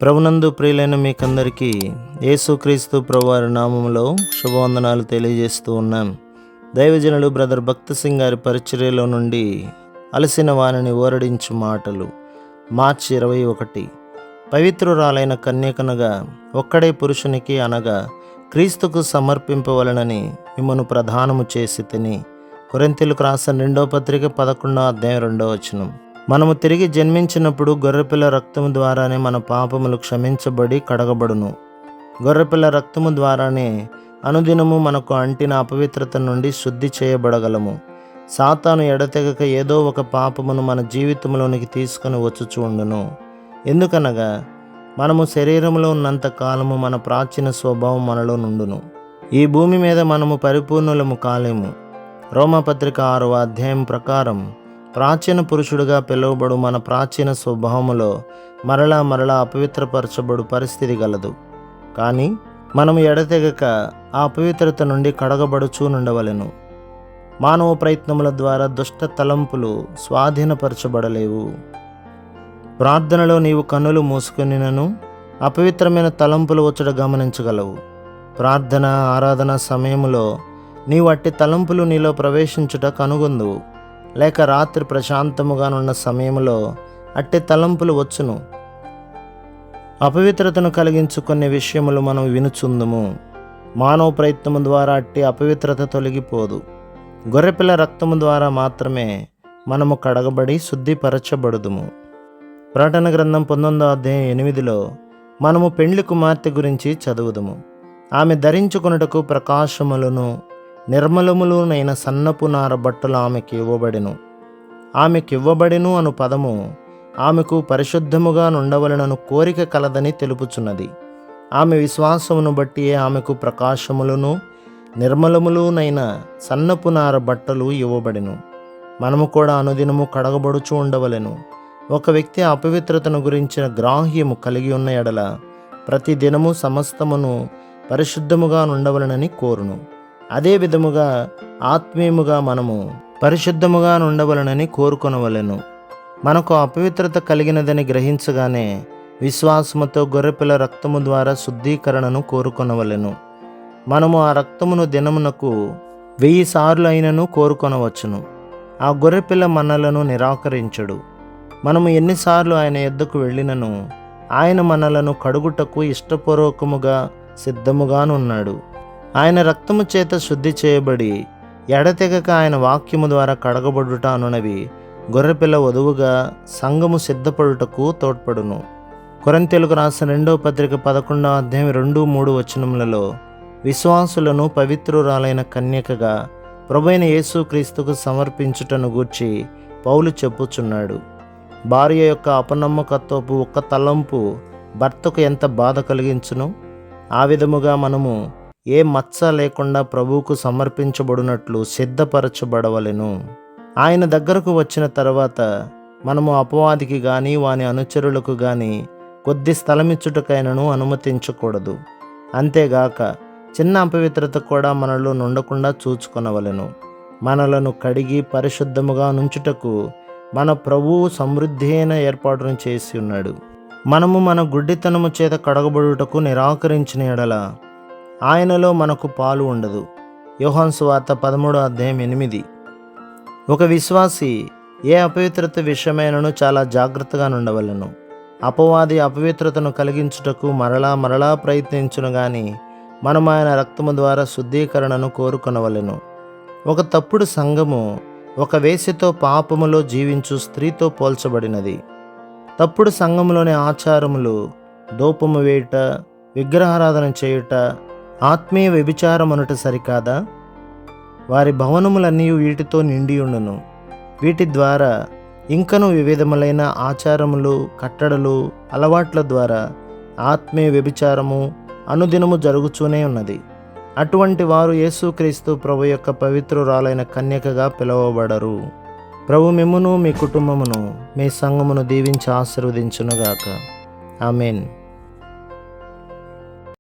ప్రభునందు ప్రియులైన మీకందరికీ యేసుక్రీస్తు ప్రభువారి నామములో శుభవందనాలు తెలియజేస్తూ ఉన్నాం. దైవజనులు బ్రదర్ భక్త సింగ్ గారి పరిచర్యలో నుండి అలసిన వారిని ఓరడించు మాటలు. మార్చి 21. పవిత్రురాలైన కన్యకనగా ఒక్కడే పురుషునికి అనగా క్రీస్తుకు సమర్పింపవలనని మిమ్మను ప్రధానము చేసి తిని. కొరింథీయులకు రాసిన 2వ పత్రిక 11వ అధ్యాయం 2వ వచనం. మనము తిరిగి జన్మించినప్పుడు గొర్రెపిల్ల రక్తము ద్వారానే మన పాపములు క్షమించబడి కడగబడును. గొర్రెపిల్ల రక్తము ద్వారానే అనుదినము మనకు అంటిన అపవిత్రత నుండి శుద్ధి చేయబడగలము. సాతాను ఎడతెగక ఏదో ఒక పాపమును మన జీవితంలోనికి తీసుకొని వచ్చుచూ ఉండును. ఎందుకనగా మనము శరీరంలో ఉన్నంత కాలము మన ప్రాచీన స్వభావం మనలో నుండును. ఈ భూమి మీద మనము పరిపూర్ణులము కాలేము. రోమాపత్రిక 6వ అధ్యాయం ప్రకారం ప్రాచీన పురుషుడుగా పిలువబడు మన ప్రాచీన స్వభావములో మరలా అపవిత్రపరచబడు పరిస్థితి గలదు. కానీ మనము ఎడతెగక ఆ అపవిత్రత నుండి కడగబడుచూ నుండవలెను. మానవ ప్రయత్నముల ద్వారా దుష్ట తలంపులు స్వాధీనపరచబడలేవు. ప్రార్థనలో నీవు కన్నులు మూసుకొనినను అపవిత్రమైన తలంపులు వచ్చుట గమనించగలవు. ప్రార్థన ఆరాధన సమయంలో నీవు అట్టి తలంపులు నీలో ప్రవేశించుట కనుగొందువు. లేక రాత్రి ప్రశాంతముగానున్న సమయంలో అట్టి తలంపులు వచ్చును. అపవిత్రతను కలిగించు కొన్ని విషయములు మనం వినుచుందుము. మానవ ప్రయత్నము ద్వారా అట్టి అపవిత్రత తొలగిపోదు. గొర్రెపిల్ల రక్తము ద్వారా మాత్రమే మనము కడగబడి శుద్ధిపరచబడుదుము. ప్రకటన గ్రంథం 19వ అధ్యాయం 8లో మనము పెండ్లి కుమార్తె గురించి చదువుదుము. ఆమె ధరించుకొనుటకు ప్రకాశములను నిర్మలములునైన సన్నపు నార బట్టలు ఆమెకి ఇవ్వబడెను. ఆమెకివ్వబడెను అను పదము ఆమెకు పరిశుద్ధముగా నుండవలనను కోరిక కలదని తెలుపుచున్నది. ఆమె విశ్వాసమును బట్టి ఆమెకు ప్రకాశములను నిర్మలములునైన సన్నపు నార బట్టలు ఇవ్వబడెను. మనము కూడా అనుదినము కడగబడుచు ఉండవలెను. ఒక వ్యక్తి అపవిత్రతను గురించిన గ్రాహ్యము కలిగి ఉన్న ఎడల ప్రతి దినము సమస్తమును పరిశుద్ధముగా నుండవలనని కోరును. అదే విధముగా ఆత్మీయముగా మనము పరిశుద్ధముగా నుండవలనని కోరుకొనవలెను. మనకు అపవిత్రత కలిగినదని గ్రహించగానే విశ్వాసముతో గొర్రెపిల్ల రక్తము ద్వారా శుద్ధీకరణను కోరుకొనవలెను. మనము ఆ రక్తమును దినమునకు 1000 సార్లు అయినను కోరుకొనవచ్చును. ఆ గొర్రెపిల్ల మనలను నిరాకరించడు. మనము ఎన్నిసార్లు ఆయన యొద్దకు వెళ్ళినను ఆయన మనలను కడుగుటకు ఇష్టపూర్వకముగా సిద్ధముగానున్నాడు. ఆయన రక్తము చేత శుద్ధి చేయబడి ఎడతెగక ఆయన వాక్యము ద్వారా కడగబడుట అనునవి గొర్రెపిల్ల వధువుగా సంఘము సిద్ధపడుటకు తోడ్పడును. కొరింథీయులకు రాసిన 2వ పత్రిక 11వ అధ్యాయం 2-3 వచనములలో విశ్వాసులను పవిత్రురాలైన కన్యకగా ప్రభువైన యేసుక్రీస్తుకు సమర్పించుటను గూర్చి పౌలు చెప్పుచున్నాడు. భార్య యొక్క అపనమ్మకత్వపు ఒక్క తలంపు భర్తకు ఎంత బాధ కలిగించును. ఆ విధముగా మనము ఏ మచ్చ లేకుండా ప్రభువుకు సమర్పించబడినట్లు సిద్ధపరచబడవలెను. ఆయన దగ్గరకు వచ్చిన తర్వాత మనము అపవాదికి గాని వాని అనుచరులకు గాని కొద్ది స్థలమిచ్చుటకైనను అనుమతించకూడదు. అంతేగాక చిన్న అపవిత్రత కూడా మనలో నుండకుండా చూచుకొనవలెను. మనలను కడిగి పరిశుద్ధముగా నుంచుటకు మన ప్రభువు సమృద్ధి అయిన ఏర్పాటును చేసి ఉన్నాడు. మనము మన గుడ్డితనము చేత కడగబడుటకు నిరాకరించిన ఎడల ఆయనలో మనకు పాలు ఉండదు. యోహాను సువార్త 13వ అధ్యాయం 8. ఒక విశ్వాసి ఏ అపవిత్రత విషయమైనను చాలా జాగ్రత్తగా నుండవలెను. అపవాది అపవిత్రతను కలిగించుటకు మరలా ప్రయత్నించును గాని మనం ఆయన రక్తము ద్వారా శుద్ధీకరణను కోరుకొనవలెను. ఒక తప్పుడు సంఘము ఒక వేశ్యతో పాపములో జీవించు స్త్రీతో పోల్చబడినది. తప్పుడు సంఘములోని ఆచారములు ధూపము వేయుట, విగ్రహారాధన చేయుట, ఆత్మీయ వ్యభిచారం అనుట సరికాదా? వారి భవనములన్నీ వీటితో నిండి ఉండును. వీటి ద్వారా ఇంకను వివిధములైన ఆచారములు, కట్టడలు, అలవాట్ల ద్వారా ఆత్మీయ వ్యభిచారము అనుదినము జరుగుతూనే ఉన్నది. అటువంటి వారు యేసుక్రీస్తు ప్రభు యొక్క పవిత్రురాలైన కన్యకగా పిలువబడరు. ప్రభు మిమ్మును మీ కుటుంబమును మీ సంఘమును దీవించి ఆశీర్వదించునుగాక. ఆమేన్.